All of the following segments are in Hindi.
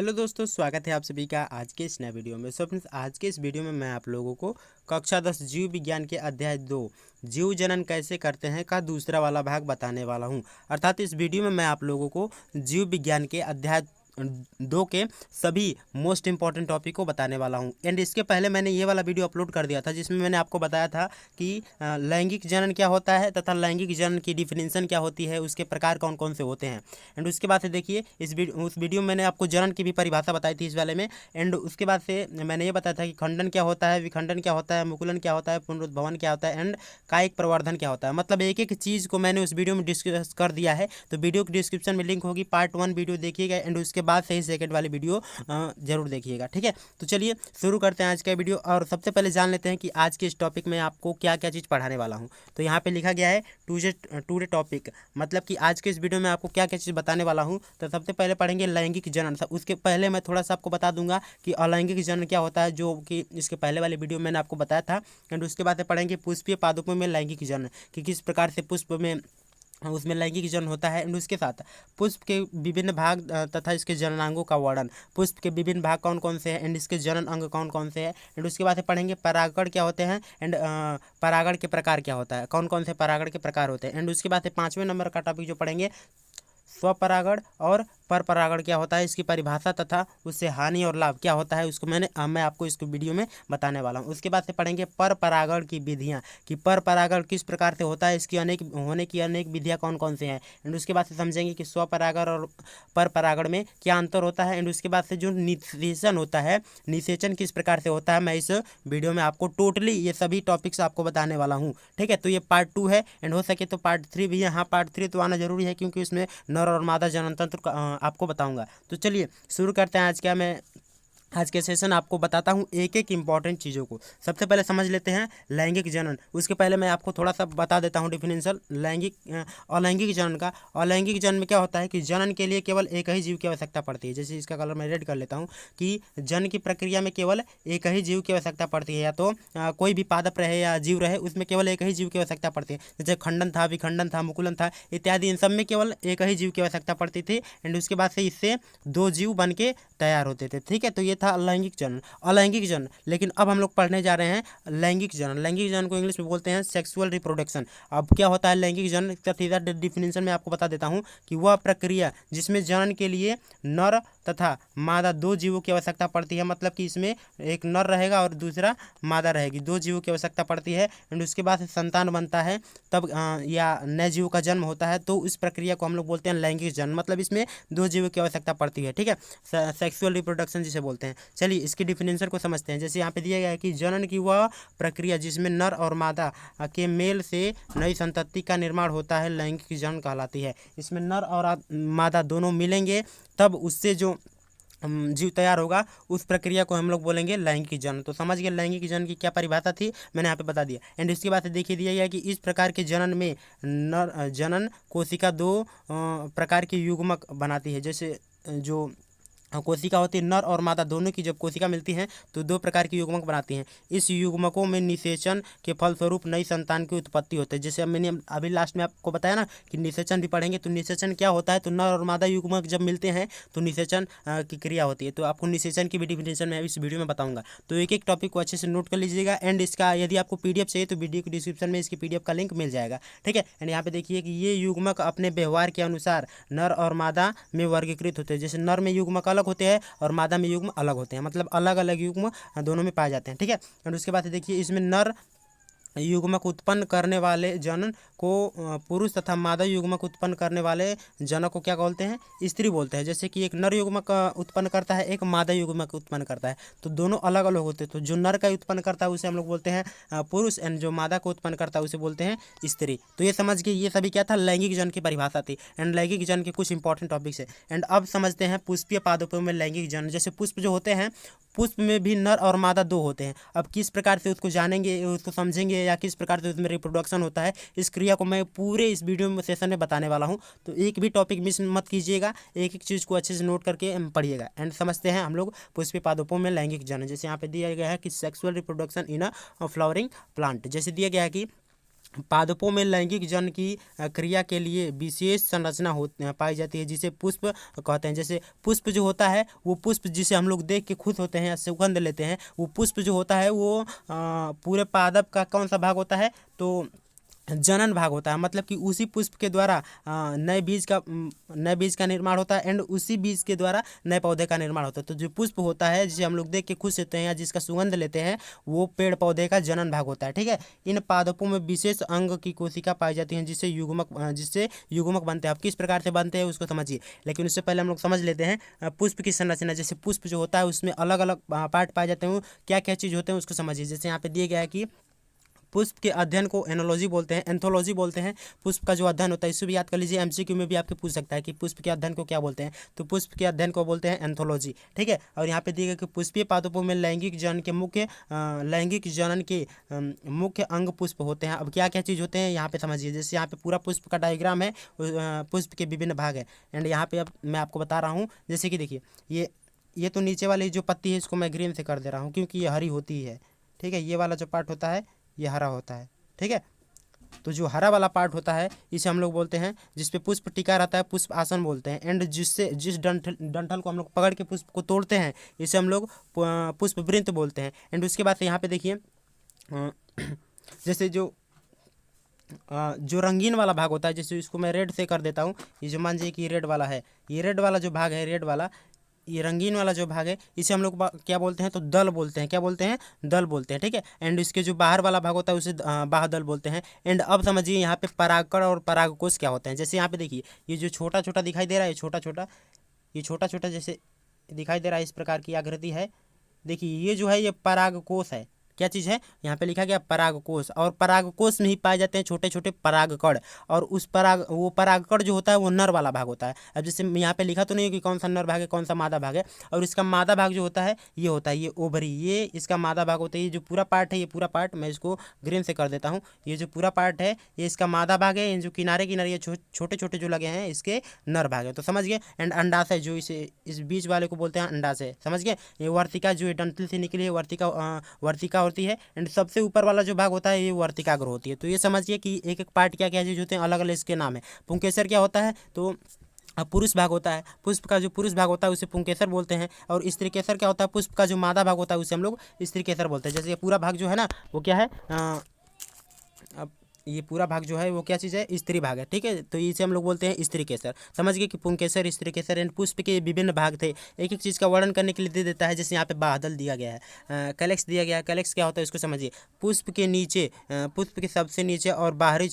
हेलो दोस्तों, स्वागत है आप सभी का आज के इस नए वीडियो में। सो फ्रेंड्स, आज के इस वीडियो में मैं आप लोगों को कक्षा 10 जीव विज्ञान के अध्याय 2 जीव जनन कैसे करते हैं का दूसरा वाला भाग बताने वाला हूं। अर्थात इस वीडियो में मैं आप लोगों को जीव विज्ञान के अध्याय 2 के सभी मोस्ट इंपॉर्टेंट टॉपिक को बताने वाला हूं। एंड इसके पहले मैंने ये वाला वीडियो अपलोड कर दिया था जिसमें मैंने आपको बताया था कि लैंगिक जनन क्या होता है तथा लैंगिक जनन की डिफिनेशन क्या होती है, उसके प्रकार कौन कौन से होते हैं। एंड उसके बाद से देखिए उस वीडियो में मैंने आपको जनन की भी परिभाषा बताई थी इस वाले में। एंड उसके बाद से मैंने ये बताया था कि खंडन क्या होता है, विखंडन क्या होता है, मुकुलन क्या होता है, पुनरुद्भवन क्या होता है एंड कायिक प्रवर्धन क्या होता है। मतलब एक एक चीज़ को मैंने उस वीडियो में डिस्कस कर दिया है। तो वीडियो की डिस्क्रिप्शन में लिंक होगी, पार्ट 1 वीडियो देखिएगा एंड उसके बाद से ही सेकंड वाली वीडियो जरूर देखिएगा, ठीक है। तो चलिए शुरू करते हैं आज का वीडियो। और सबसे पहले जान लेते हैं कि आज के इस टॉपिक में आपको क्या क्या चीज़ पढ़ाने वाला हूँ। तो यहाँ पे लिखा गया है टूडे टॉपिक, मतलब कि आज के इस वीडियो में आपको क्या क्या चीज़ बताने वाला हूँ। तो सबसे पहले पढ़ेंगे लैंगिक जनन। उसके पहले मैं थोड़ा सा आपको बता दूंगा कि अलैंगिक जनन क्या होता है, जो कि इसके पहले वाले वीडियो में मैंने आपको बताया था। एंड उसके बाद पढ़ेंगे पुष्पीय पादपों में लैंगिक जनन, कि किस प्रकार से पुष्प में उसमें लैंगिक जनन होता है। एंड उसके साथ पुष्प के विभिन्न भाग तथा इसके जननांगों का वर्णन, पुष्प के विभिन्न भाग कौन कौन से हैं एंड इसके जनन अंग कौन कौन से हैं। एंड उसके बाद पढ़ेंगे परागण क्या होते हैं एंड परागण के प्रकार क्या होता है, कौन कौन से परागण के प्रकार होते हैं। एंड उसके बाद 5वें नंबर का टॉपिक जो पढ़ेंगे स्वपरागण और पर परागण क्या होता है, इसकी परिभाषा तथा उससे हानि और लाभ क्या होता है, उसको मैं आपको इसको वीडियो में बताने वाला हूँ। उसके बाद से पढ़ेंगे पर परागण की विधियाँ, कि पर परागण किस प्रकार से होता है, इसकी अनेक होने की अनेक विधियाँ कौन कौन से हैं। एंड उसके बाद से समझेंगे कि स्वपरागण और पर परागण में क्या अंतर होता है। एंड उसके बाद से जो निषेचन होता है, निषेचन किस प्रकार से होता है, मैं इस वीडियो में आपको टोटली ये सभी टॉपिक्स आपको बताने वाला हूँ, ठीक है। तो ये पार्ट 2 है एंड हो सके तो पार्ट 3 भी है। हाँ, पार्ट 3 तो आना जरूरी है क्योंकि इसमें नर और मादा जनन तंत्र आपको बताऊंगा। तो चलिए शुरू करते हैं। आज के सेशन आपको बताता हूँ एक एक इंपॉर्टेंट चीज़ों को। सबसे पहले समझ लेते हैं लैंगिक जनन। उसके पहले मैं आपको थोड़ा सा बता देता हूँ डिफिनेशन अलैंगिक जनन का। अलैंगिक जनन में क्या होता है कि जनन के लिए केवल एक ही जीव की आवश्यकता पड़ती है। जैसे इसका कलर मैं रेड कर लेता हूँ कि जनन की प्रक्रिया में केवल एक ही जीव की आवश्यकता पड़ती है, या तो कोई भी पादप रहे या जीव रहे, उसमें केवल एक ही जीव की आवश्यकता पड़ती है। जैसे खंडन था, विखंडन था, मुकुलन था इत्यादि, इन सब में केवल एक ही जीव की आवश्यकता पड़ती थी। एंड उसके बाद से इससे 2 जीव बन के तैयार होते थे, ठीक है। तो ये था लैंगिक जनन, अलैंगिक जनन। लेकिन अब हम लोग पढ़ने जा रहे हैं लैंगिक जनन। लैंगिक जनन को इंग्लिश में बोलते हैं सेक्सुअल रिप्रोडक्शन। अब क्या होता है लैंगिक जनन का सीधा डिफिनेशन में आपको बता देता हूँ कि वह प्रक्रिया जिसमें जनन के लिए नर तथा मादा 2 जीवों की आवश्यकता पड़ती है। मतलब कि इसमें एक नर रहेगा और दूसरा मादा रहेगी, 2 जीवों की आवश्यकता पड़ती है। एंड उसके बाद संतान बनता है तब या नए जीव का जन्म होता है, तो इस प्रक्रिया को हम लोग बोलते हैं लैंगिक जनन। मतलब इसमें 2 जीवों की आवश्यकता पड़ती है, ठीक है। सेक्सुअल रिप्रोडक्शन जिसे बोलते हैं। चलिए इसकी डिफिनेशन को समझते हैं। जैसे यहाँ पे दिया गया है कि जनन की वह प्रक्रिया जिसमें नर और मादा के मेल से नई संतति का निर्माण होता है लैंगिक जनन कहलाती है। इसमें नर और मादा दोनों मिलेंगे तब उससे जो जीव तैयार होगा, उस प्रक्रिया को हम लोग बोलेंगे लैंगिक जनन। तो समझ गए लैंगिक जनन की क्या परिभाषा थी, मैंने यहाँ पे बता दिया। एंड इसके बाद देखिए दिया गया कि इस प्रकार के जनन में जनन कोशिका 2 प्रकार के युग्मक बनाती है। जैसे जो कोशिका होती है, नर और मादा दोनों की जब कोशिका मिलती हैं तो 2 प्रकार की युग्मक बनाती हैं। इस युग्मकों में निषेचन के फलस्वरूप नई संतान की उत्पत्ति होती है। जैसे मैंने अभी लास्ट में आपको बताया ना कि निषेचन भी पढ़ेंगे। तो निषेचन क्या होता है, तो नर और मादा युग्मक जब मिलते हैं तो निषेचन की क्रिया होती है। तो आपको निषेचन की भी डिफिनेशन मैं इस वीडियो में बताऊंगा। तो एक एक टॉपिक को अच्छे से नोट कर लीजिएगा। एंड इसका यदि आपको PDF चाहिए तो वीडियो की डिस्क्रिप्शन में इसकी PDF का लिंक मिल जाएगा, ठीक है। एंड यहाँ पे देखिए कि ये युग्मक अपने व्यवहार के अनुसार नर और मादा में वर्गीकृत होते हैं। जैसे नर में युग्मक अलग होते हैं और मादा में युग्म अलग होते हैं, मतलब अलग अलग युग्म दोनों में पाए जाते हैं, ठीक है। और उसके बाद देखिए इसमें नर युग्मक उत्पन्न करने वाले जनन को पुरुष तथा मादा युग्मक उत्पन्न करने वाले जनक को क्या बोलते हैं, स्त्री बोलते हैं। जैसे कि एक नर युग्मक उत्पन्न करता है, एक मादा युग्मक उत्पन्न करता है, तो दोनों अलग अलग होते हैं। तो जो नर का उत्पन्न करता है उसे हम लोग बोलते हैं पुरुष, एंड जो मादा को उत्पन्न करता है उसे बोलते हैं स्त्री। तो ये समझ के ये सभी क्या था, लैंगिक जनन की परिभाषा थी। एंड लैंगिक जनन के कुछ इंपॉर्टेंट टॉपिक्स है। एंड अब समझते हैं पुष्पीय पादपों में लैंगिक जनन। जैसे पुष्प जो होते हैं, पुष्प में भी नर और मादा 2 होते हैं। अब किस प्रकार से उसको जानेंगे, उसको समझेंगे, या किस प्रकार से उसमें रिप्रोडक्शन होता है, इस क्रिया को मैं पूरे इस वीडियो में सेशन में बताने वाला हूं। तो एक भी टॉपिक मिस मत कीजिएगा, एक एक चीज़ को अच्छे से नोट करके पढ़िएगा। एंड समझते हैं हम लोग पुष्पीय पादपों में लैंगिक जनन। जैसे यहाँ पे दिया गया है कि sexual reproduction in a flowering plant. जैसे दिया गया है कि पादपों में लैंगिक जनन की क्रिया के लिए विशेष संरचना पाई जाती है, जिसे पुष्प कहते हैं। जैसे पुष्प जो होता है वो पुष्प जिसे हम लोग देख के खुश होते हैं या सुगंध लेते हैं, वो पुष्प जो होता है वो पूरे पादप का कौन सा भाग होता है, तो जनन भाग होता है। मतलब कि उसी पुष्प के द्वारा नए बीज का निर्माण होता है, एंड उसी बीज के द्वारा नए पौधे का निर्माण होता है। तो जो पुष्प होता है जिसे हम लोग देख के खुश होते हैं या जिसका सुगंध लेते हैं, वो पेड़ पौधे का जनन भाग होता है। ठीक है। इन पादपों में विशेष अंग की कोशिका पाई जाती हैं, जिससे युग्मक बनते हैं। अब किस प्रकार से बनते हैं उसको समझिए, लेकिन उससे पहले हम लोग समझ लेते हैं पुष्प की संरचना। जैसे पुष्प जो होता है उसमें अलग अलग पार्ट पाए जाते हैं, क्या क्या चीज़ होते हैं उसको समझिए। जैसे यहाँ पे दिए गया है कि पुष्प के अध्ययन को एनोलॉजी बोलते हैं, एंथोलॉजी बोलते हैं। पुष्प का जो अध्ययन होता है, इसको भी याद कर लीजिए, एमसीक्यू में भी आपके पूछ सकता है कि पुष्प के अध्ययन को क्या बोलते हैं, तो पुष्प के अध्ययन को बोलते हैं एंथोलॉजी। ठीक है। और यहाँ पे दिया गया कि पुष्पीय पादपों में लैंगिक जनन के मुख्य अंग पुष्प होते हैं। अब क्या क्या चीज़ होते हैं यहाँ पे समझिए। जैसे यहाँ पे पूरा पुष्प का डायग्राम है, पुष्प के विभिन्न भाग है, एंड यहाँ पे अब मैं आपको बता रहा हूँ। जैसे कि देखिए, ये तो नीचे वाली जो पत्ती है इसको मैं ग्रीन से कर दे रहा हूँ क्योंकि ये हरी होती है। ठीक है। ये वाला जो पार्ट होता है ये हरा होता है। ठीक है। तो जो हरा वाला पार्ट होता है इसे हम लोग बोलते हैं, जिस पे पुष्प टिका रहता है, पुष्प आसन बोलते हैं। एंड जिस डंठल को हम लोग पकड़ के पुष्प को तोड़ते हैं, इसे हम लोग पुष्प वृंत बोलते हैं। एंड उसके बाद से यहाँ पे देखिए, जैसे जो रंगीन वाला भाग होता है, जैसे इसको मैं रेड से कर देता हूँ। ये जो मान लीजिए कि रेड वाला है, ये रेड वाला जो भाग है, रेड वाला, ये रंगीन वाला जो भाग है, इसे हम लोग क्या बोलते हैं, तो दल बोलते हैं। क्या बोलते हैं? दल बोलते हैं। ठीक है। एंड इसके जो बाहर वाला भाग होता है उसे बाह्यदल बोलते हैं। एंड अब समझिए यहाँ पे परागकण और परागकोश क्या होते हैं। जैसे यहाँ पे देखिए, ये जो छोटा छोटा दिखाई दे रहा है, ये छोटा छोटा जैसे दिखाई दे रहा है, इस प्रकार की आकृति है। देखिए ये जो है ये परागकोश है। क्या चीज़ है? यहाँ पे लिखा गया परागकोश, और परागकोश में ही पाए जाते हैं छोटे छोटे परागकण। और वो परागकण जो होता है वो नर वाला भाग होता है। अब जैसे यहाँ पे लिखा तो नहीं है कि कौन सा नर भाग है कौन सा मादा भाग है। और इसका मादा भाग जो होता है ये ओवरी, ये इसका मादा भाग होता है। ये जो पूरा पार्ट है, ये पूरा पार्ट मैं इसको ग्रीन से कर देता हूँ। ये जो पूरा पार्ट है ये इसका मादा भाग है, ये जो किनारे किनारे ये छोटे छोटे जो लगे हैं इसके नर भाग है। तो समझ गए। एंड अंडाशय जो इस बीच वाले को बोलते हैं अंडाशय। समझ गए। ये वर्तिका जो डंठल से निकली है, वर्तिका होती है। एंड सबसे ऊपर वाला जो भाग होता है ये वर्तिकाग्र होती है। तो ये समझिए कि एक एक पार्ट क्या क्या चीज़ होते हैं, अलग अलग इसके नाम है। पुंकेसर क्या होता है, तो पुरुष भाग होता है। पुष्प का जो पुरुष भाग होता है उसे पुंकेसर बोलते हैं। और स्त्री केसर क्या होता है, पुष्प का जो मादा भाग होता है उसे हम लोग स्त्री केसर बोलते हैं। जैसे ये पूरा भाग जो है ना वो क्या है, अब ये पूरा भाग जो है वो क्या चीज़ है, स्त्री भाग है। ठीक है। तो इसे हम लोग बोलते हैं स्त्री केसर। समझ गए कि पुंकेसर, स्त्री केसर एंड पुष्प के विभिन्न भाग थे। एक एक चीज़ का वर्णन करने के लिए दे देता है। जैसे यहाँ पे बादल दिया गया है, कलेक्स दिया गया है। कलेक्स क्या होता है इसको समझिए। पुष्प के सबसे नीचे और बाहरी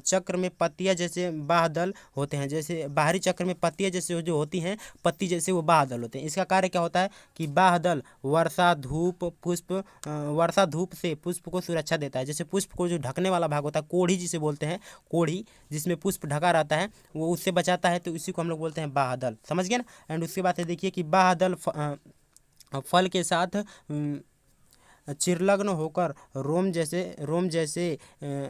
चक्र में पत्तियां जैसे बादल होते हैं। जैसे बाहरी चक्र में पत्तियां जैसे जो होती हैं, पत्ती जैसे वो बादल होते हैं। इसका कार्य क्या होता है कि बादल वर्षा धूप से पुष्प को सुरक्षा देता है। जैसे पुष्प को जो ढकने वाला भाग होता है, कोढ़ी जिसे बोलते हैं, कोढ़ी जिसमें पुष्प ढका रहता है, वो उससे बचाता है। तो इसी को हम लोग बोलते हैं बादल। समझ गए ना। एंड उसके बाद से देखिए कि बादल फल के साथ चिरलग्न होकर रोम जैसे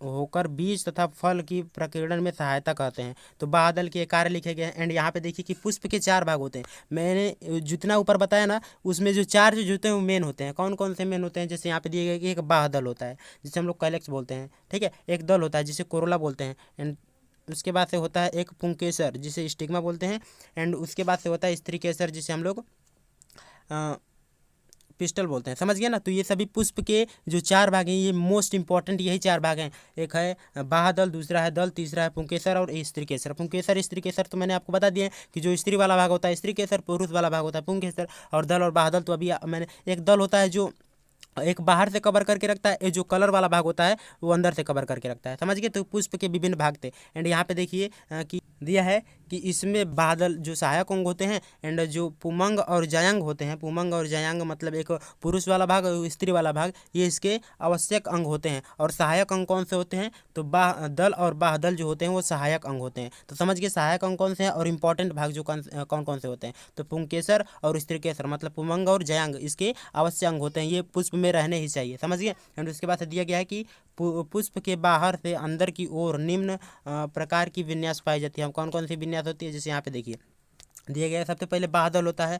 होकर बीज तथा फल की प्रकीर्णन में सहायता करते हैं। तो बादल के कार्य लिखे गए हैं। एंड यहाँ पे देखिए कि पुष्प के 4 भाग होते हैं। मैंने जितना ऊपर बताया ना उसमें जो 4 चीज होते हैं वो मेन होते हैं। कौन कौन से मेन होते हैं? जैसे यहाँ पे दिए गए कि एक बादल होता है जिसे हम लोग कैलेक्स बोलते हैं। ठीक है। एक दल होता है जिसे कोरोला बोलते हैं। एंड उसके बाद से होता है एक पुंकेसर जिसे स्टिग्मा बोलते हैं। एंड उसके बाद से होता है स्त्री केसर जिसे हम लोग पिस्टल बोलते हैं। समझ गए ना। तो ये सभी पुष्प के जो 4 भाग हैं ये मोस्ट इंपॉर्टेंट यही 4 भाग हैं। एक है बाह्यदल, दूसरा है दल, तीसरा है पुंकेसर और स्त्री केसर। पुंकेसर स्त्री केसर तो मैंने आपको बता दिया कि जो स्त्री वाला भाग होता है स्त्री केसर, पुरुष वाला भाग होता है पुंकेसर। और दल और बाह्यदल तो अभी मैंने, एक दल होता है जो एक बाहर से कवर करके रखता है, ये जो कलर वाला भाग होता है वो अंदर से कवर करके रखता है। समझ गए। तो पुष्प के विभिन्न भाग थे। एंड यहाँ पे देखिए कि दिया है कि इसमें बादल जो सहायक अंग होते हैं, एंड जो पुमंग और जयांग होते हैं, पुमंग और जयांग मतलब एक पुरुष वाला भाग और स्त्री वाला भाग, ये इसके आवश्यक अंग होते हैं। और सहायक अंग कौन से होते हैं, तो दल और बाह्यदल जो होते हैं वो सहायक अंग होते हैं। तो समझ गए सहायक अंग कौन से हैं और इंपॉर्टेंट भाग जो कौन कौन से होते हैं। तो पुंकेसर और स्त्री केसर मतलब पुमंग और जयांग इसके आवश्यक अंग होते हैं, ये पुष्प में रहने ही चाहिए। समझ गए। एंड उसके बाद दिया गया है कि पुष्प के बाहर से अंदर की ओर निम्न प्रकार की विन्यास पाई जाती है। हम कौन कौन सी विन्यास होती है, जैसे यहाँ पे देखिए दिया गया है। सबसे पहले बाह्यदल होता है,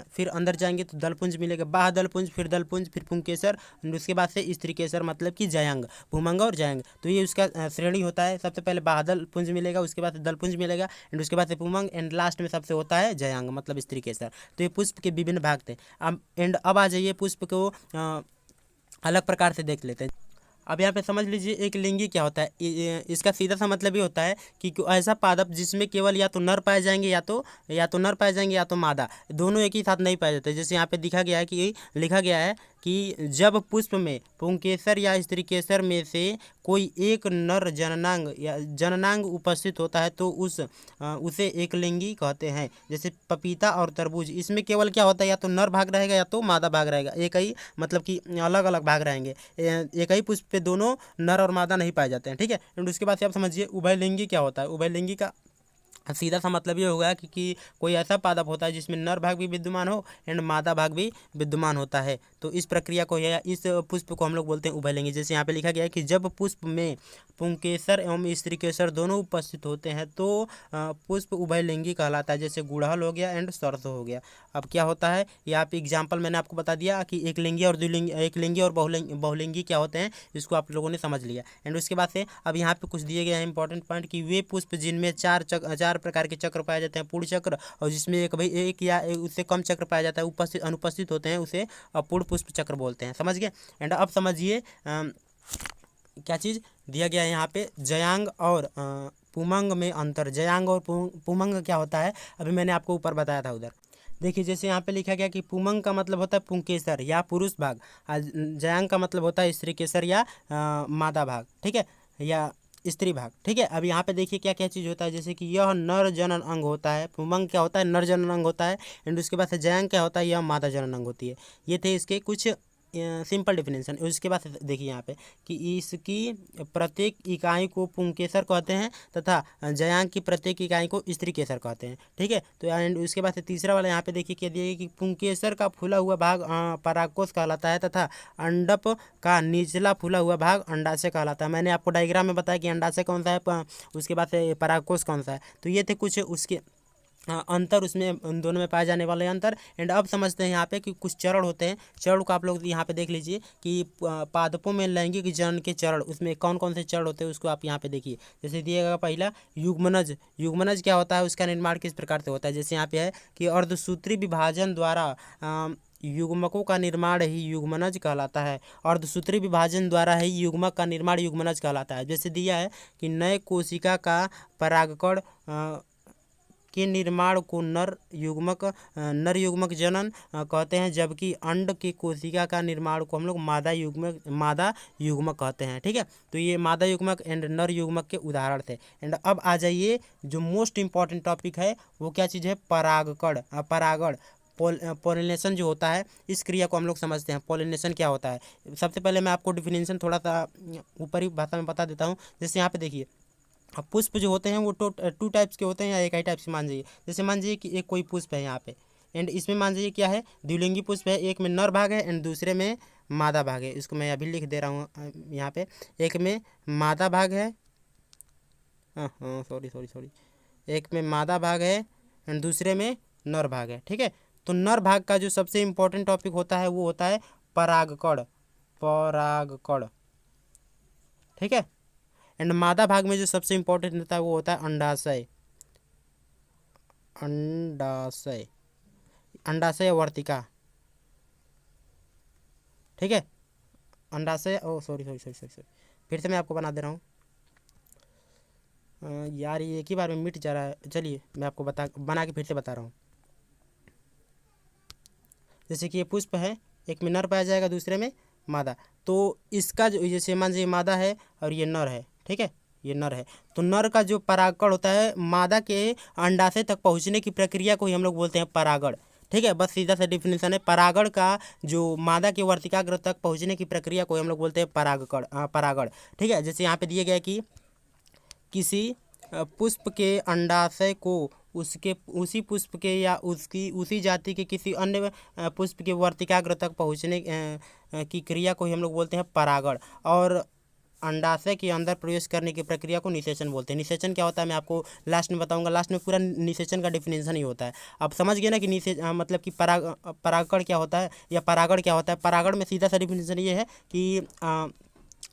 फिर अंदर जाएंगे तो दलपुंज मिलेगा, बाह्यदलपुंज, फिर दलपुंज, फिर पुंकेसर, और उसके बाद से स्त्रीकेसर मतलब कि जयांग, भूमंग और जयांग। तो ये उसका श्रेणी होता है। सबसे पहले बाह्यदलपुंज मिलेगा, उसके बाद से दलपुंज मिलेगा, एंड उसके बाद से पुमंग, एंड लास्ट में सबसे होता है जयांग मतलब स्त्रीकेसर। तो ये पुष्प के विभिन्न भाग थे। अब आ जाइए पुष्प को अलग प्रकार से देख लेते हैं। अब यहाँ पे समझ लीजिए एक लिंगी क्या होता है। इसका सीधा सा मतलब ये होता है कि ऐसा पादप जिसमें केवल या तो नर पाए जाएंगे या तो नर पाए जाएंगे या तो मादा, दोनों एक ही साथ नहीं पाए जाते। जैसे यहाँ पे दिखा गया है कि लिखा गया है कि जब पुष्प में पुंकेसर या स्त्रीकेसर में से कोई एक नर जननांग या जननांग उपस्थित होता है तो उसे एक लिंगी कहते हैं। जैसे पपीता और तरबूज, इसमें केवल क्या होता है, या तो नर भाग रहेगा या तो मादा भाग रहेगा, एक ही मतलब कि अलग अलग भाग रहेंगे। एक ही पुष्प पे दोनों नर और मादा नहीं पाए जाते हैं, ठीक है। एंड उसके बाद से आप समझिए उभयलिंगी क्या होता है। उभयलिंगी का सीधा सा मतलब ये होगा कि कोई ऐसा पादप होता है जिसमें नर भाग भी विद्यमान हो एंड मादा भाग भी विद्यमान होता है। तो इस प्रक्रिया को या इस पुष्प को हम लोग बोलते हैं उभयलिंगी। जैसे यहाँ पे लिखा गया है कि जब पुष्प में पुंकेसर एवं स्त्रीकेसर दोनों उपस्थित होते हैं तो पुष्प उभयलिंगी कहलाता है। जैसे गुड़हल हो गया एंड सरसों हो गया। अब क्या होता है, यहाँ पे एग्जाम्पल मैंने आपको बता दिया कि एक लिंगी और द्विलिंगी, एक लिंगी और बहुलिंगी क्या होते हैं, इसको आप लोगों ने समझ लिया। एंड उसके बाद से अब यहाँ पे कुछ दिए गए हैं इंपॉर्टेंट पॉइंट कि वे पुष्प जिनमें चार प्रकार के चक्र पाए जाते हैं, पूर्ण चक्र, और जिसमें एक या उससे कम चक्र पाया जाता है, उपस्थित अनुपस्थित होते हैं, उसे अपूर्ण पुष्प चक्र बोलते हैं। समझ गए। एंड अब समझिए क्या चीज़ दिया गया है यहाँ पे, जयांग और पुमंग में अंतर। जयांग और पुमंग क्या होता है, अभी मैंने आपको ऊपर बताया था उधर। देखिए जैसे यहाँ पे लिखा गया कि पुमंग का मतलब होता है पुंकेसर या पुरुष भाग, जयांग का मतलब होता है स्त्रीकेसर या मादा भाग, ठीक है, या स्त्री भाग, ठीक है। अब यहाँ पे देखिए क्या क्या चीज़ होता है। जैसे कि यह नर जनन अंग होता है, पुमंग क्या होता है, नर जनन अंग होता है, एंड उसके बाद से जयांग क्या होता है, यह मादा जनन अंग होती है। ये थे इसके कुछ सिंपल डिफिनेशन। उसके बाद देखिए यहाँ पे कि इसकी प्रत्येक इकाई को पुंकेसर कहते हैं तथा जयांग की प्रत्येक इकाई को स्त्रीकेसर कहते हैं, ठीक है। तो एंड उसके बाद से तीसरा वाला यहाँ पे देखिए क्या दिया कि पुंकेसर का फूला हुआ भाग परागकोश कहलाता है तथा अंडप का निचला फूला हुआ भाग अंडाशय कहलाता है। मैंने आपको डायग्राम में बताया कि अंडाशय कौन सा है, उसके बाद से परागकोश कौन सा है। तो ये थे कुछ उसके अंतर, उसमें उन दोनों में पाए जाने वाले अंतर। एंड अब समझते हैं यहाँ पे कि कुछ चरण होते हैं। चरण को आप लोग यहाँ पे देख लीजिए कि पादपों में लैंगिक जनन के चरण, उसमें कौन कौन से चरण होते हैं उसको आप यहाँ पे देखिए। जैसे दिएगा पहला युग्मनज। युग्मनज क्या होता है, उसका निर्माण किस प्रकार से होता है। जैसे यहाँ पे है कि अर्धसूत्री विभाजन द्वारा युग्मकों का निर्माण ही युग्मनज कहलाता है। अर्धसूत्री विभाजन द्वारा ही युग्मक का निर्माण युग्मनज कहलाता है। जैसे दिया है कि नए कोशिका का परागकण के निर्माण को नर युग्मक जनन कहते हैं, जबकि अंड की कोशिका का निर्माण को हम लोग मादा युग्मक कहते हैं, ठीक है। तो ये मादा युग्मक एंड नर युग्मक के उदाहरण थे। एंड अब आ जाइए जो मोस्ट इंपॉर्टेंट टॉपिक है वो क्या चीज़ है, परागण। पोलिनेशन जो होता है, इस क्रिया को हम लोग समझते हैं। पोलिनेशन क्या होता है, सबसे पहले मैं आपको डिफिनेशन थोड़ा सा ऊपरी भाषा में बता देता हूँ। जैसे यहाँ पे देखिए अब पुष्प जो होते हैं वो टू टाइप्स के होते हैं या एक ही टाइप से मान जाइए। जैसे मान जाइए कि एक कोई पुष्प है यहाँ पे, एंड इसमें मान जाइए क्या है, द्विलिंगी पुष्प है। एक में नर भाग है एंड दूसरे में मादा भाग है। इसको मैं अभी लिख दे रहा हूँ यहाँ पे। एक में मादा भाग है, हाँ सॉरी, एक में मादा भाग है एंड दूसरे में नर भाग है, ठीक है। तो नर भाग का जो सबसे इम्पोर्टेंट टॉपिक होता है वो होता है परागकण, ठीक है। एंड मादा भाग में जो सबसे इम्पोर्टेंट होता है वो होता है अंडाशय, अंडाशय वर्तिका, ठीक है। अंडाशय, ओ सॉरी, फिर से मैं आपको बना दे रहा हूँ। यार ये एक ही बार में मिट जा रहा है। चलिए मैं आपको बना के फिर से बता रहा हूँ। जैसे कि ये पुष्प है, एक में नर पाया जाएगा दूसरे में मादा। तो इसका जो जैसे मान लीजिए मादा है और ये नर है, ठीक है, ये नर है। तो नर का जो परागकण होता है मादा के अंडाशय तक पहुंचने की प्रक्रिया को ही हम लोग बोलते हैं परागण, ठीक है। बस सीधा सा डिफिनेशन है, परागण का जो मादा के वर्तिकाग्र तक पहुंचने की प्रक्रिया को हम लोग बोलते हैं परागण, ठीक है। जैसे यहाँ पे दिए गया कि किसी पुष्प के अंडाशय को उसी पुष्प के या उसी जाति के किसी अन्य पुष्प के वर्तिकाग्र तक पहुँचने की क्रिया को ही हम लोग बोलते हैं परागण। और अंडाशय के अंदर प्रवेश करने की प्रक्रिया को निषेचन बोलते हैं। निषेचन क्या होता है मैं आपको लास्ट में बताऊंगा, लास्ट में पूरा निषेचन का डिफिनेशन ही होता है। आप समझ गए ना कि मतलब कि परागण क्या होता है या परागण क्या होता है। परागण में सीधा सा डिफिनेशन ये है कि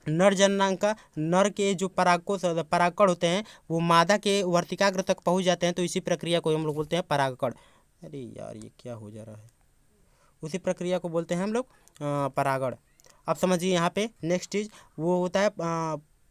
नर जननांग नर के जो परागकण होते हैं वो मादा के वर्तिकाग्र तक पहुंच जाते हैं, तो इसी प्रक्रिया को हम लोग बोलते हैं परागकण। अरे यार ये क्या हो जा रहा है, उसी प्रक्रिया को बोलते हैं हम लोग परागण। अब समझिए यहाँ पे नेक्स्ट चीज वो होता है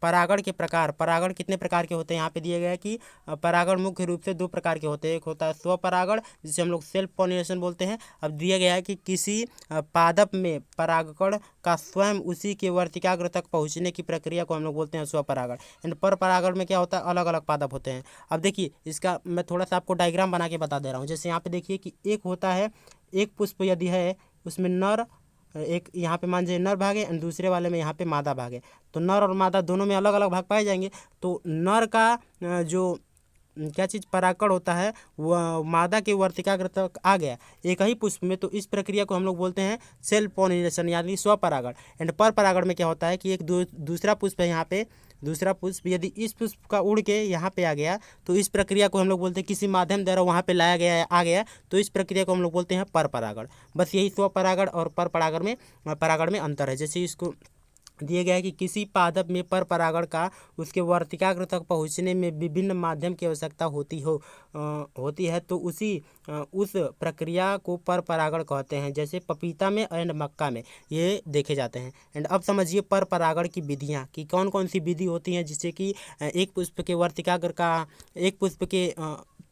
परागण के प्रकार। परागण कितने प्रकार के होते हैं यहाँ पे दिए गए हैं कि परागण मुख्य रूप से दो प्रकार के होते हैं। एक होता है स्वपरागण जिसे हम लोग सेल्फ पॉलिनेशन बोलते हैं। अब दिया गया है कि किसी पादप में परागकण का स्वयं उसी के वर्तिकाग्र तक पहुँचने की प्रक्रिया को हम लोग बोलते हैं स्वपरागण। एंड पर परागण में क्या होता है, अलग अलग पादप होते हैं। अब देखिए इसका मैं थोड़ा सा आपको डायग्राम बना के बता दे रहा हूँ। जैसे यहाँ पे देखिए कि एक होता है, एक पुष्प यदि है उसमें नर, एक यहाँ पे मान लीजिए नर भाग है और दूसरे वाले में यहाँ पे मादा भाग है, तो नर और मादा दोनों में अलग अलग भाग पाए जाएंगे। तो नर का जो क्या चीज़ परागकण होता है वह मादा के वर्तिकाग्र तक आ गया एक ही पुष्प में, तो इस प्रक्रिया को हम लोग बोलते हैं सेल्फ पॉलिनेशन यानी स्वपरागण। एंड पर परागण में क्या होता है कि एक दूसरा पुष्प है, यहाँ पे दूसरा पुष्प यदि इस पुष्प का उड़ के यहाँ पे आ गया, तो इस प्रक्रिया को हम लोग बोलते हैं किसी माध्यम द्वारा वहाँ पे लाया गया आ गया, तो इस प्रक्रिया को हम लोग बोलते हैं पर परागण। बस यही स्वपरागण और पर परागण में अंतर है। जैसे इसको दिया गया है कि किसी पादप में पर परागण का उसके वर्तिकाग्र तक पहुँचने में विभिन्न माध्यम की आवश्यकता होती है, तो उस प्रक्रिया को पर परागण कहते हैं। जैसे पपीता में एंड मक्का में ये देखे जाते हैं। एंड अब समझिए पर परागण की विधियाँ कि कौन कौन सी विधि होती हैं जिससे कि एक पुष्प के वर्तिकाग्र का एक पुष्प के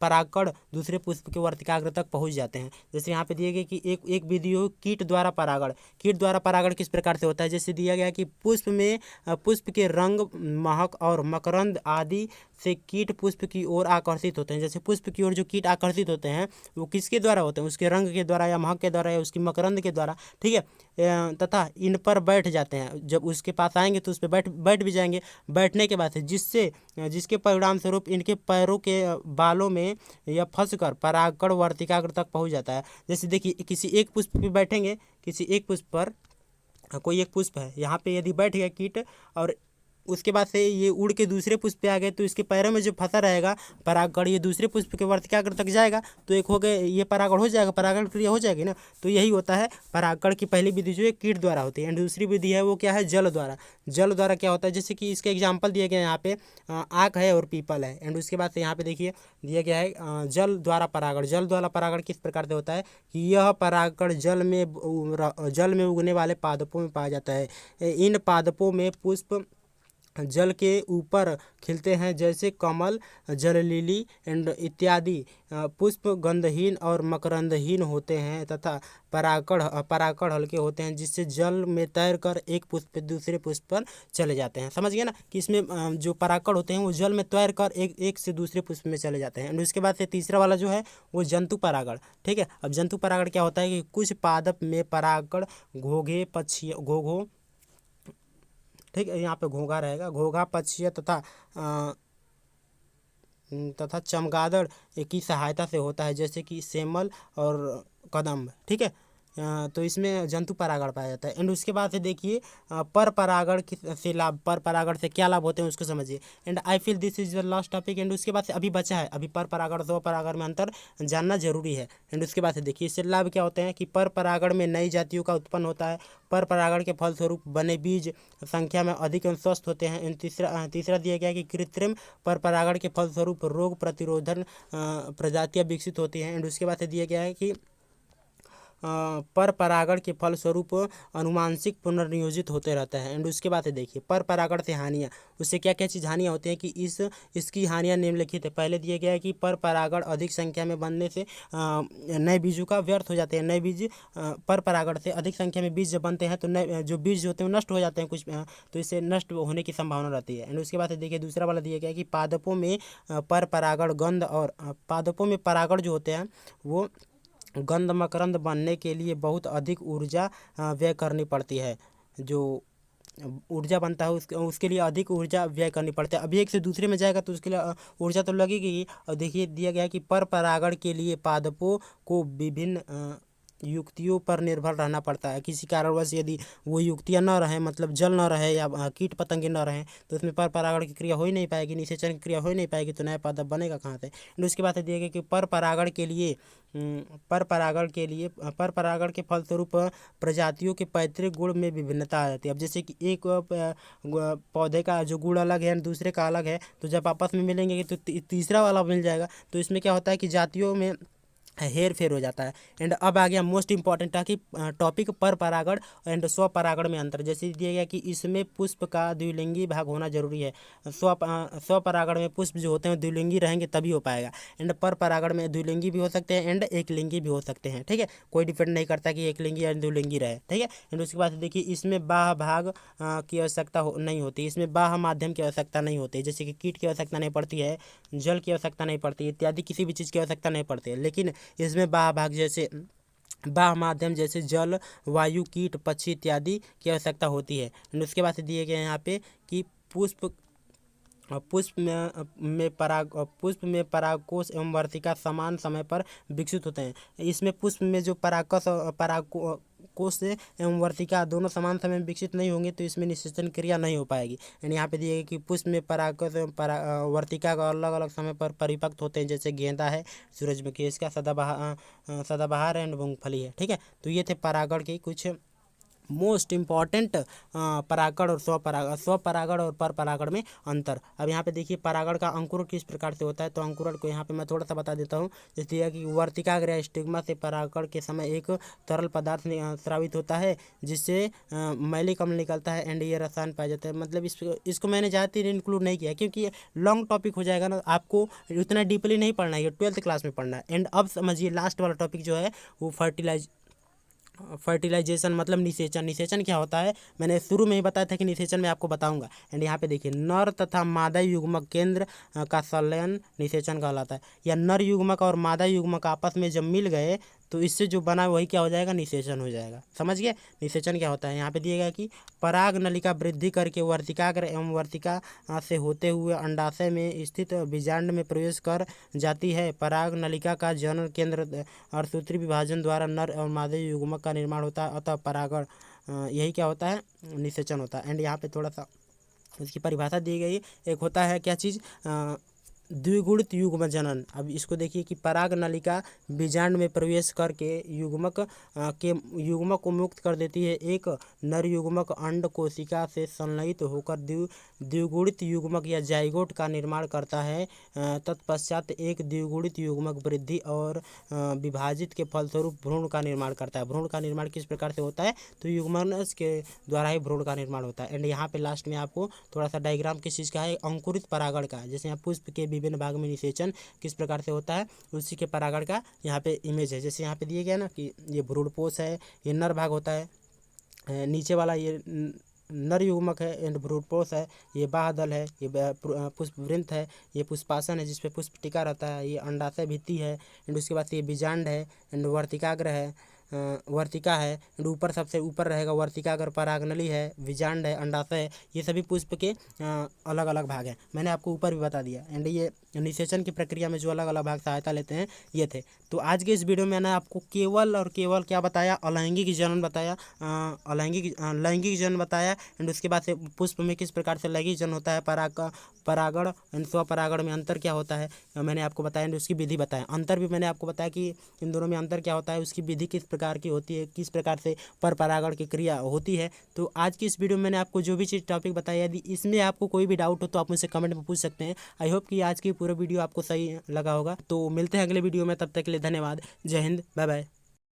परागकण दूसरे पुष्प के वर्तिकाग्र तक पहुंच जाते हैं। जैसे यहाँ पे दिए गए कि एक विधि हो कीट द्वारा परागण। कीट द्वारा परागण किस प्रकार से होता है, जैसे दिया गया कि पुष्प में पुष्प के रंग, महक और मकरंद आदि से कीट पुष्प की ओर आकर्षित होते हैं। जैसे पुष्प की ओर जो कीट आकर्षित होते हैं वो किसके द्वारा होते हैं, उसके रंग के द्वारा या महक के द्वारा या उसकी मकरंद के द्वारा, ठीक है। तथा इन पर बैठ जाते हैं, जब उसके पास आएंगे तो उस पर बैठ भी जाएंगे। बैठने के बाद से जिसके परिणाम स्वरूप इनके पैरों के बालों में यह फंसकर परागकण वर्तिकाग्र तक पहुंच जाता है। जैसे देखिए किसी एक पुष्प पे बैठेंगे, किसी एक पुष्प पर कोई एक पुष्प है, यहाँ पे यदि बैठ गया कीट और उसके बाद से ये उड़ के दूसरे पुष्प पे आ गए, तो इसके पैरों में जो फंसा रहेगा परागकण ये दूसरे पुष्प के वर्तिकाग्र तक जाएगा, तो एक हो गए ये परागण हो जाएगा, परागण क्रिया हो जाएगी ना। तो यही होता है परागकण की पहली विधि जो है कीट द्वारा होती है। एंड दूसरी विधि है वो क्या है, जल द्वारा। जल द्वारा क्या होता है, जैसे कि इसके एग्जाम्पल दिए गए हैं यहाँ पे आक है और पीपल है। एंड उसके बाद से यहाँ पे देखिए दिया गया है जल द्वारा परागण। जल द्वारा परागण किस प्रकार से होता है कि यह परागकण जल में उगने वाले पादपों में पाया जाता है। इन पादपों में पुष्प जल के ऊपर खिलते हैं, जैसे कमल, जल लिली एंड इत्यादि। पुष्प गंधहीन और मकरंदहीन होते हैं तथा परागकण हल्के होते हैं, जिससे जल में तैर कर एक पुष्प से दूसरे पुष्प पर चले जाते हैं। समझ गए ना कि इसमें जो परागकण होते हैं वो जल में तैर कर एक से दूसरे पुष्प में चले जाते हैं। एंड उसके बाद से तीसरा वाला जो है वो जंतु परागण, ठीक है। अब जंतु परागण क्या होता है कि कुछ पादप में परागकण घोघो, ठीक है, यहाँ पे घोंघा रहेगा, घोंघा, पक्षियों तथा चमगादड़ की सहायता से होता है, जैसे कि सेमल और कदम्ब, ठीक है। तो इसमें जंतु परागण पाया जाता है। एंड उसके बाद से देखिए पर परागण से लाभ, पर परागण से क्या लाभ होते हैं उसको समझिए। And I feel this is the last topic. And उसके बाद से अभी बचा है, अभी पर परागण स्व परागण में अंतर जानना जरूरी है। एंड उसके बाद से देखिए इससे लाभ क्या होते हैं कि पर परागण में नई जातियों का उत्पन्न होता है। पर परागण के फलस्वरूप बने बीज संख्या में अधिक एवं स्वस्थ होते हैं। एंड तीसरा दिया गया है कि कृत्रिम पर परागण के फलस्वरूप रोग प्रतिरोधन प्रजातियाँ विकसित होती हैं। एंड उसके बाद से दिया गया है कि पर परागण के फलस्वरूप अनुवांशिक पुनर्नियोजित होते रहता है। एंड उसके बाद देखिए पर परागण से हानियाँ, उससे क्या क्या चीज़ हानियाँ होती हैं कि इसकी हानियाँ निम्नलिखित है। पहले दिए गया है कि पर परागण अधिक संख्या में बनने से नए बीजों का व्यर्थ हो जाते हैं। नए बीज पर परागण से अधिक संख्या में बीज जब बनते हैं तो नए जो बीज होते हैं वो नष्ट हो जाते हैं कुछ, तो इससे नष्ट होने की संभावना रहती है। एंड उसके बाद देखिए दूसरा वाला दिया गया है कि पादपों में पर परागण गंध और पादपों में परागण जो होते हैं वो गंध मकरंद बनने के लिए बहुत अधिक ऊर्जा व्यय करनी पड़ती है। जो ऊर्जा बनता है उसके लिए अधिक ऊर्जा व्यय करनी पड़ती है। अभी एक से दूसरे में जाएगा तो उसके लिए ऊर्जा तो लगेगी ही। और देखिए दिया गया है कि पर परागण के लिए पादपों को विभिन्न युक्तियों पर निर्भर रहना पड़ता है। किसी कारणवश यदि वो युक्तियाँ न रहें, मतलब जल न रहे या कीट पतंगे न रहें, तो उसमें पर परागण की क्रिया हो ही नहीं पाएगी, निषेचन की क्रिया हो ही नहीं पाएगी, तो नया पादप बनेगा कहाँ से। उसके बाद दिया गया कि पर परागण के लिए पर परागण के फलस्वरूप प्रजातियों के पैतृक गुण में विभिन्नता आ जाती है। अब जैसे कि एक पौधे का जो गुण अलग है दूसरे का अलग है, तो जब आपस में मिलेंगे तो तीसरा वाला मिल जाएगा, तो इसमें क्या होता है कि जातियों में हेर फेर हो जाता है। एंड अब आ गया मोस्ट इंपॉर्टेंट कि टॉपिक पर परागण एंड स्वपरागण में अंतर। जैसे दिया गया कि इसमें पुष्प का द्विलिंगी भाग होना जरूरी है। स्वपरागण में पुष्प जो होते हैं द्विलिंगी रहेंगे तभी हो पाएगा। एंड पर परागण में द्विलिंगी भी हो सकते हैं एंड एक लिंगी भी हो सकते हैं। ठीक है, कोई डिपेंड नहीं करता कि एक लिंगी या द्विलिंगी रहे। ठीक है, एंड उसके बाद देखिए इसमें बाह्य भाग की आवश्यकता नहीं होती, इसमें बाह्य माध्यम की आवश्यकता नहीं होती, जैसे कि कीट की आवश्यकता नहीं पड़ती है, जल की आवश्यकता नहीं पड़ती, इत्यादि किसी भी चीज़ की आवश्यकता नहीं पड़ती है। लेकिन इसमें बाह्य भाग जैसे बाह्य माध्यम जैसे जल, वायु, कीट, पक्षी इत्यादि की आवश्यकता होती है। उसके बाद दिए गए यहाँ पे कि पुष्प पुष्प में परागकोश एवं वर्तिका समान समय पर विकसित होते हैं। इसमें पुष्प में जो परागकोश एवं वर्तिका दोनों समान समय में विकसित नहीं होंगे, तो इसमें निषेचन क्रिया नहीं हो पाएगी। यानी यहाँ पे दिए गए कि पुष्प में परागकोश एवं वर्तिका का अलग अलग समय पर परिपक्व होते हैं, जैसे गेंदा है, सूरजमुखी, इसका सदाबहार एंड मूंगफली है। ठीक है, तो ये थे परागण के कुछ मोस्ट इम्पॉर्टेंट परागण और स्वपरागण और पर परागण में अंतर। अब यहाँ पे देखिए परागण का अंकुरण किस प्रकार से होता है, तो अंकुरण को यहाँ पे मैं थोड़ा सा बता देता हूँ। जैसे कि वर्तिकाग्र या स्टिग्मा से परागण के समय एक तरल पदार्थ स्रावित होता है, जिससे मैली कमल निकलता है एंड ये रसायन पाया जाता है। मतलब इसको मैंने ज़्यादा इंक्लूड नहीं किया क्योंकि लॉन्ग टॉपिक हो जाएगा ना, आपको उतना डीपली नहीं पढ़ना है, ये 12th क्लास में पढ़ना है। एंड अब समझिए लास्ट वाला टॉपिक जो है वो फर्टिलाइजेशन मतलब निषेचन। निषेचन क्या होता है मैंने शुरू में ही बताया था कि निषेचन में आपको बताऊंगा। एंड यहाँ पे देखिए नर तथा मादा युग्मक केंद्र का संलयन निषेचन कहलाता है। या नर युग्मक और मादा युग्मक आपस में जब मिल गए तो इससे जो बना वही क्या हो जाएगा, निषेचन हो जाएगा। समझ गए निषेचन क्या होता है। यहाँ पे दिया गया कि पराग नलिका वृद्धि करके वर्तिकाग्र एवं वर्तिका से होते हुए अंडाशय में स्थित बीजांड में प्रवेश कर जाती है। पराग नलिका का जनन केंद्र अर्धसूत्री विभाजन द्वारा नर और मादा युग्मक का निर्माण होता है, अतः परागण यही क्या होता है, निषेचन होता है। एंड यहाँ पे थोड़ा सा इसकी परिभाषा दी गई है। एक होता है क्या चीज़, द्विगुणित युग्म जनन। अब इसको देखिए कि पराग नलिका बीजांड में प्रवेश करके युग्मक को मुक्त कर देती है। एक नर युग्मक अंड कोशिका से संलयित होकर द्विगुणित युग्मक या जाइगोट का निर्माण करता है। तत्पश्चात एक द्विगुणित युग्मक वृद्धि और विभाजित के फलस्वरूप भ्रूण का निर्माण करता है। भ्रूण का निर्माण किस प्रकार से होता है, तो युग्मनज के द्वारा ही भ्रूण का निर्माण होता है। एंड यहाँ पे लास्ट में आपको थोड़ा सा डायग्राम किस चीज़ का है, अंकुरित परागण का। जैसे यहाँ पुष्प के विभिन्न भाग में निषेचन किस प्रकार से होता है, उसी के परागण का यहाँ पे इमेज है। जैसे यहाँ पे दिए गया ना कि ये भ्रूणपोष है, ये नर भाग होता है, नीचे वाला ये नर युग्मक है एंड भ्रूणपोष है, ये बाह्यदल है, ये पुष्पवृंत है, ये पुष्पासन है जिसपे पुष्प टिका रहता है, ये अंडाशय भित्ति है एंड उसके बाद ये बीजांड है एंड वर्तिकाग्र है, वर्तिका है एंड ऊपर सबसे ऊपर रहेगा वर्तिकाग्र, परागनली है, बीजांड है, अंडाशय है। ये सभी पुष्प के अलग अलग भाग हैं, मैंने आपको ऊपर भी बता दिया। एंड ये निषेचन की प्रक्रिया में जो अलग अलग भाग सहायता लेते हैं ये थे। तो आज के इस वीडियो में मैंने आपको केवल और केवल क्या बताया, अलैंगिक जनन बताया, लैंगिक जनन बताया एंड उसके बाद से पुष्प में किस प्रकार से लैंगिक जनन होता है, परागण एंड स्वपरागण में अंतर क्या होता है मैंने आपको बताया एंड उसकी विधि बताया। अंतर भी मैंने आपको बताया कि इन दोनों में अंतर क्या होता है, उसकी विधि किस प्रकार की होती है, किस प्रकार से पर परागण की क्रिया होती है। तो आज की इस वीडियो में मैंने आपको जो भी चीज़ टॉपिक बताया, यदि इसमें आपको कोई भी डाउट हो तो आप मुझसे कमेंट में पूछ सकते हैं। आई होप कि आज की पूरा वीडियो आपको सही लगा होगा। तो मिलते हैं अगले वीडियो में, तब तक के लिए धन्यवाद। जय हिंद, बाय बाय।